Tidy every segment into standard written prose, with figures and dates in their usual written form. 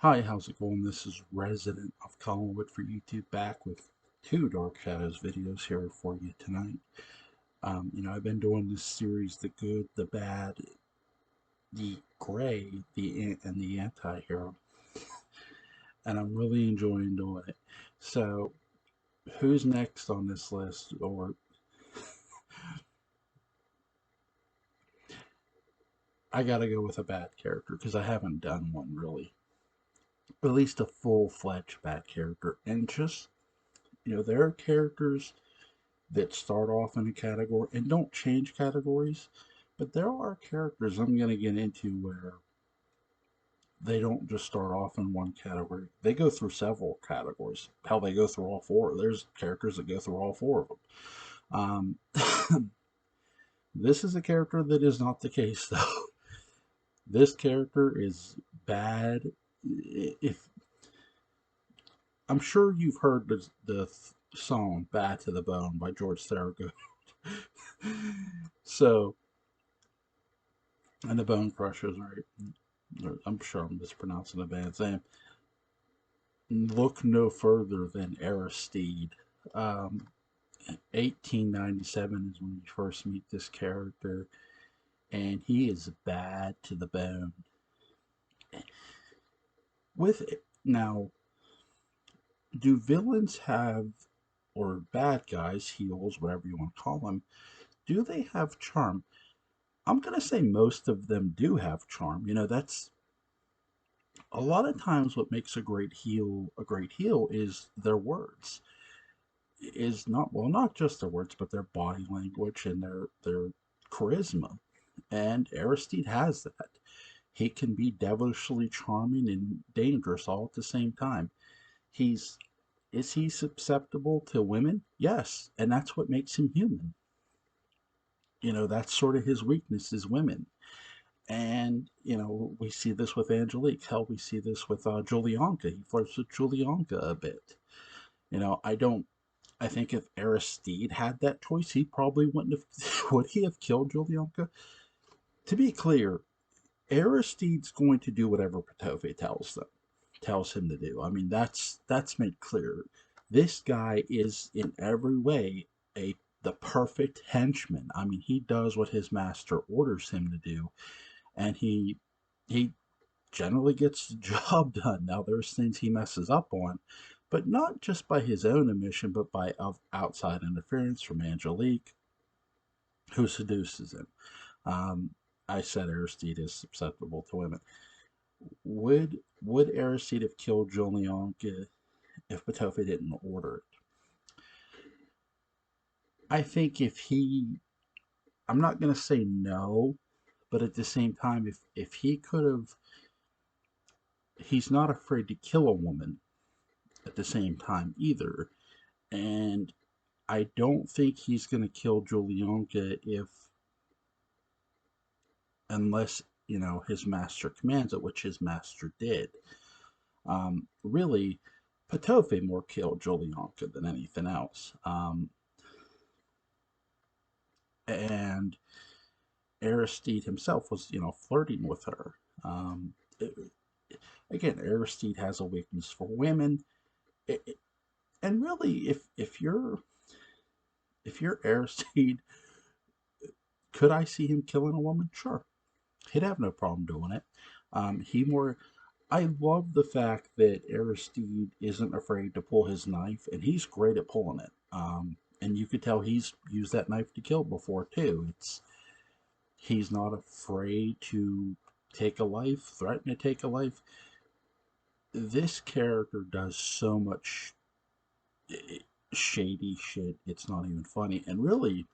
Hi, how's it going? This is Resident of Collinwood for YouTube, back with two Dark Shadows videos here for you tonight. I've been doing this series, the good, the bad, the gray, and the anti-hero, and I'm really enjoying doing it. So, who's next on this list? Or I gotta go with a bad character because I haven't done one really, at least a full-fledged bad character. And just, there are characters that start off in a category and don't change categories. But there are characters I'm going to get into where they don't just start off in one category. They go through several categories. How they go through all four. There's characters that go through all four of them. This is a character that is not the case, though. This character is bad. If I'm sure you've heard the song "Bad to the Bone" by George Thorogood. So, and the Bone Crushers, right? I'm sure I'm mispronouncing the band's name. Look no further than Aristide. Um, 1897 is when you first meet this character, and he is bad to the bone. With it, now, do villains have, or bad guys, heels, whatever you want to call them, do they have charm? I'm gonna say most of them do have charm. That's a lot of times what makes a great heel is their words. Is not, well, not just their words, but their body language and their charisma. And Aristide has that. He can be devilishly charming and dangerous all at the same time. He's Is he susceptible to women? Yes, and that's what makes him human. That's sort of his weakness is women. And we see this with Angelique. Hell, we see this with Julianka. He flirts with Julianka a bit. I don't. I think if Aristide had that choice, he probably wouldn't have. Would he have killed Julianka? To be clear, Aristide's going to do whatever Petofe tells him to do. I mean, that's made clear. This guy is in every way a the perfect henchman. I mean, he does what his master orders him to do, and he generally gets the job done. Now, there's things he messes up on, but not just by his own omission, but by outside interference from Angelique, who seduces him. Um, I said Aristide is susceptible to women. Would Aristide have killed Julian if Petofi didn't order it? I think if he, I'm not going to say no, but at the same time, if he could have, he's not afraid to kill a woman at the same time either. And I don't think he's going to kill Julianka if, unless, his master commands it, which his master did. Really, Petofe more killed Julianka than anything else. And Aristide himself was, flirting with her. Um, Again, Aristide has a weakness for women. And really, if you're Aristide, could I see him killing a woman? Sure, he'd have no problem doing it. He more. I love the fact that Aristide isn't afraid to pull his knife, and he's great at pulling it. And you could tell he's used that knife to kill before too. He's not afraid to take a life, threaten to take a life. This character does so much shady shit. It's not even funny. And really,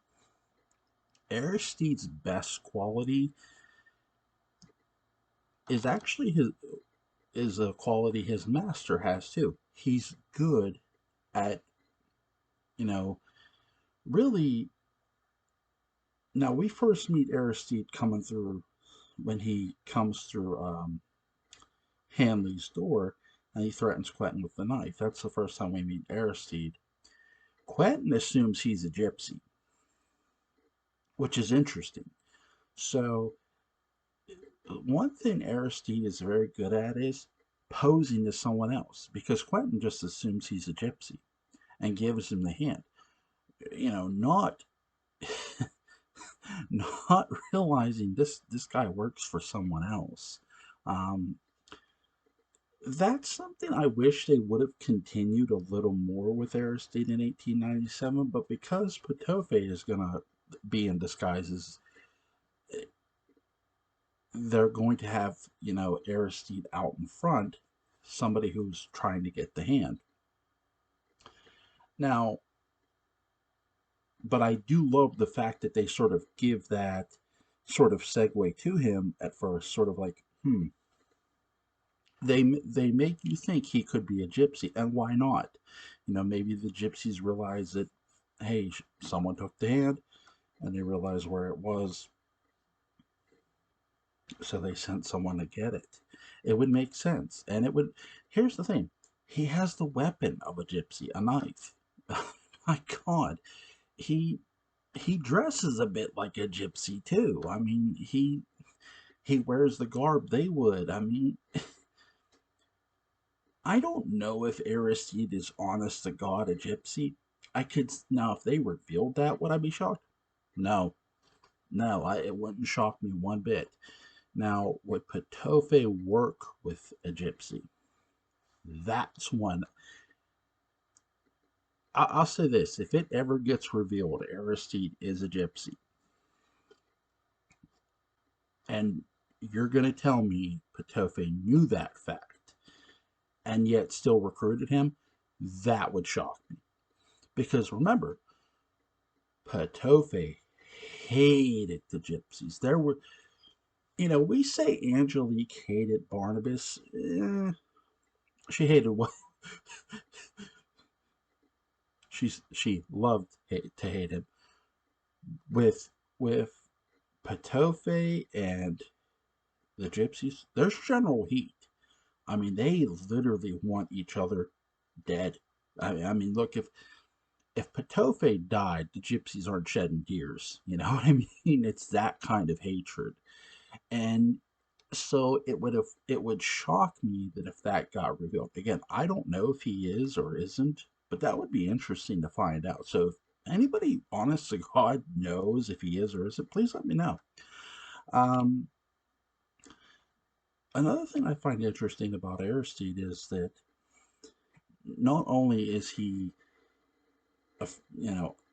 Aristide's best quality is actually his is a quality his master has too. He's good at, you know, really. Now we first meet Aristide coming through when he comes through Hanley's door, and he threatens Quentin with the knife. That's the first time we meet Aristide. Quentin assumes he's a gypsy, which is interesting. So one thing Aristide is very good at is posing as someone else because Quentin just assumes he's a gypsy and gives him the hand. Not not realizing this guy works for someone else. Um, that's something I wish they would have continued a little more with Aristide in 1897, but because Patofe is gonna be in disguises, they're going to have Aristide out in front, somebody who's trying to get the hand. Now, but I do love the fact that they sort of give that sort of segue to him at first, sort of like, they make you think he could be a gypsy, and why not? Maybe the gypsies realize that, hey, someone took the hand, and they realize where it was, so they sent someone to get it. It would make sense, and it would. Here's the thing: he has the weapon of a gypsy, a knife. My God, he he dresses a bit like a gypsy too. I mean, he wears the garb they would. I mean, I don't know if Aristide is honest to God a gypsy. I could now if they revealed that, would I be shocked? No, no, it wouldn't shock me one bit. Now, would Patofe work with a gypsy? That's one. I'll say this: if it ever gets revealed Aristide is a gypsy, and you're going to tell me Patofe knew that fact and yet still recruited him, that would shock me. Because remember, Patofe hated the gypsies. There were, we say Angelique hated Barnabas. She hated what she loved to hate him. With Patofe and the gypsies, there's general heat. I mean, they literally want each other dead. I mean, look, if Patofe died, the gypsies aren't shedding tears. You know what I mean? It's that kind of hatred. And so it would shock me that if that got revealed. Again, I don't know if he is or isn't, but that would be interesting to find out. So if anybody honest to God knows if he is or isn't, please let me know. Um, Another thing I find interesting about Aristide is that not only is he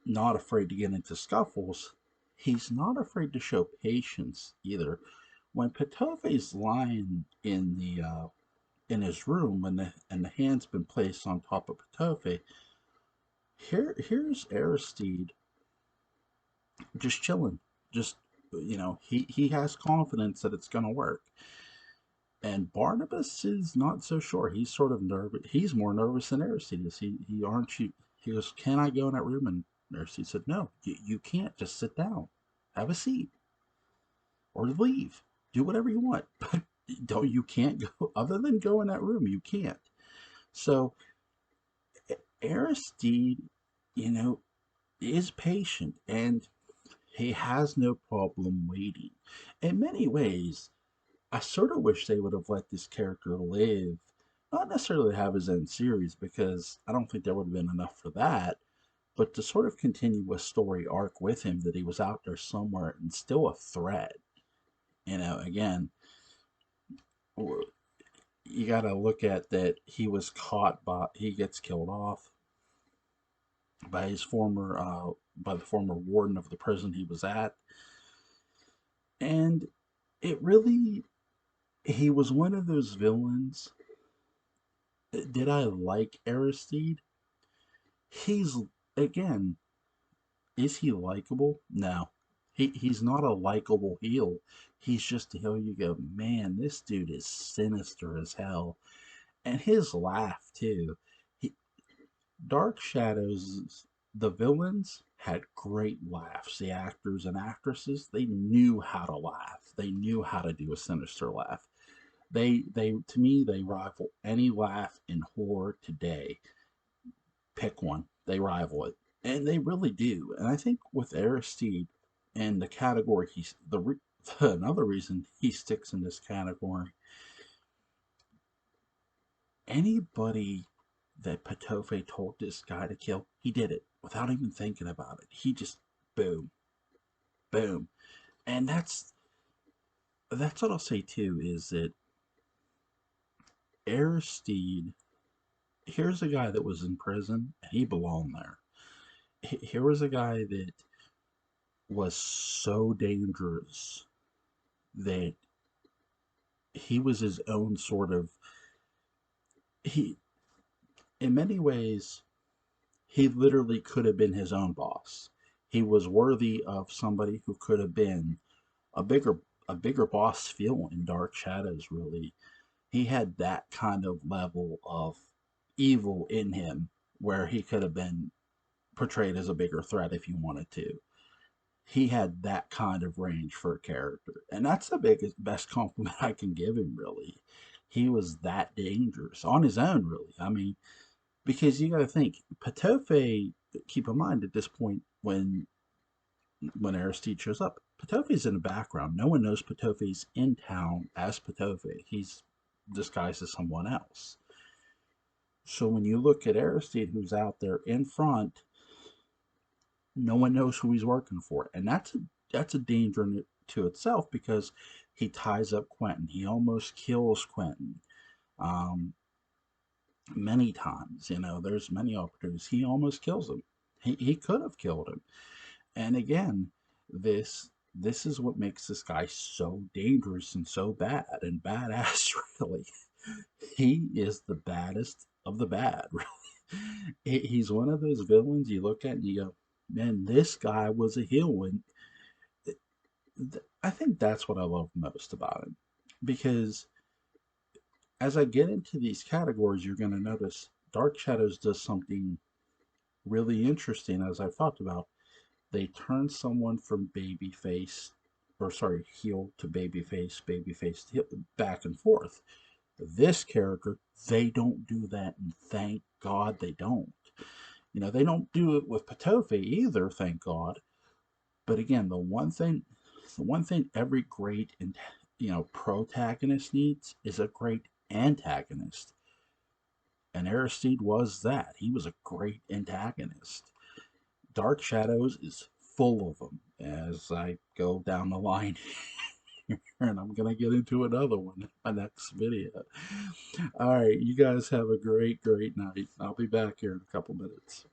not afraid to get into scuffles, he's not afraid to show patience either. When Petofe's lying in his room and the hand's been placed on top of Petofe, here's Aristide just chilling, just he has confidence that it's gonna work. And Barnabas is not so sure. He's sort of nervous. He's more nervous than Aristide is. He aren't you? He goes, "Can I go in that room?" And Aristide said, "No, you can't. Just sit down, have a seat, or leave. Do whatever you want, but don't you can't go other than go in that room. You can't." So Aristide, you know, is patient and he has no problem waiting. In many ways, I sort of wish they would have let this character live. Not necessarily have his own series, because I don't think there would have been enough for that, but to sort of continue a story arc with him that he was out there somewhere and still a threat. Again, you got to look at that he gets killed off by by the former warden of the prison he was at. And it really, he was one of those villains. Did I like Aristide? He's, again, is he likable? No. He's not a likable heel. He's just a heel you go, man, this dude is sinister as hell. And his laugh too. He, Dark Shadows, the villains had great laughs. The actors and actresses, they knew how to laugh. They knew how to do a sinister laugh. They to me they rival any laugh in horror today. Pick one. They rival it, and they really do. And I think with Aristide and the category another reason he sticks in this category Anybody that Patofe told this guy to kill, he did it without even thinking about it. He just boom, boom. And that's what I'll say too, is that Aristide, here's a guy that was in prison and he belonged there. Here was a guy that was so dangerous that he was his own sort of, he, in many ways, he literally could have been his own boss. He was worthy of somebody who could have been a bigger a bigger boss feel in Dark Shadows. Really, he had that kind of level of evil in him, where he could have been portrayed as a bigger threat if you wanted to. He had that kind of range for a character, and that's the biggest best compliment I can give him. Really, he was that dangerous on his own. Really, I mean, because you got to think, Patofe. Keep in mind at this point when Aristide shows up, Patofe's in the background. No one knows Patofe's in town as Patofe. He's disguised as someone else. So when you look at Aristide, who's out there in front, no one knows who he's working for, and that's a danger to itself, because he ties up Quentin. He almost kills Quentin um, many times. There's many opportunities. He almost kills him. He could have killed him. And again, this is what makes this guy so dangerous and so bad and badass. Really, he is the baddest of the bad. Really, he's one of those villains you look at and you go, "Man, this guy was a heel." And I think that's what I love most about him, because as I get into these categories, you're going to notice Dark Shadows does something really interesting, as I've talked about. They turn someone from babyface, or sorry, heel to babyface to heel, back and forth. This character, they don't do that, and thank God they don't. They don't do it with Patofe either, thank God. But again, the one thing every great and protagonist needs is a great antagonist. And Aristide was that. He was a great antagonist. Dark Shadows is full of them, as I go down the line here, and I'm going to get into another one in my next video. All right, you guys have a great, great night. I'll be back here in a couple minutes.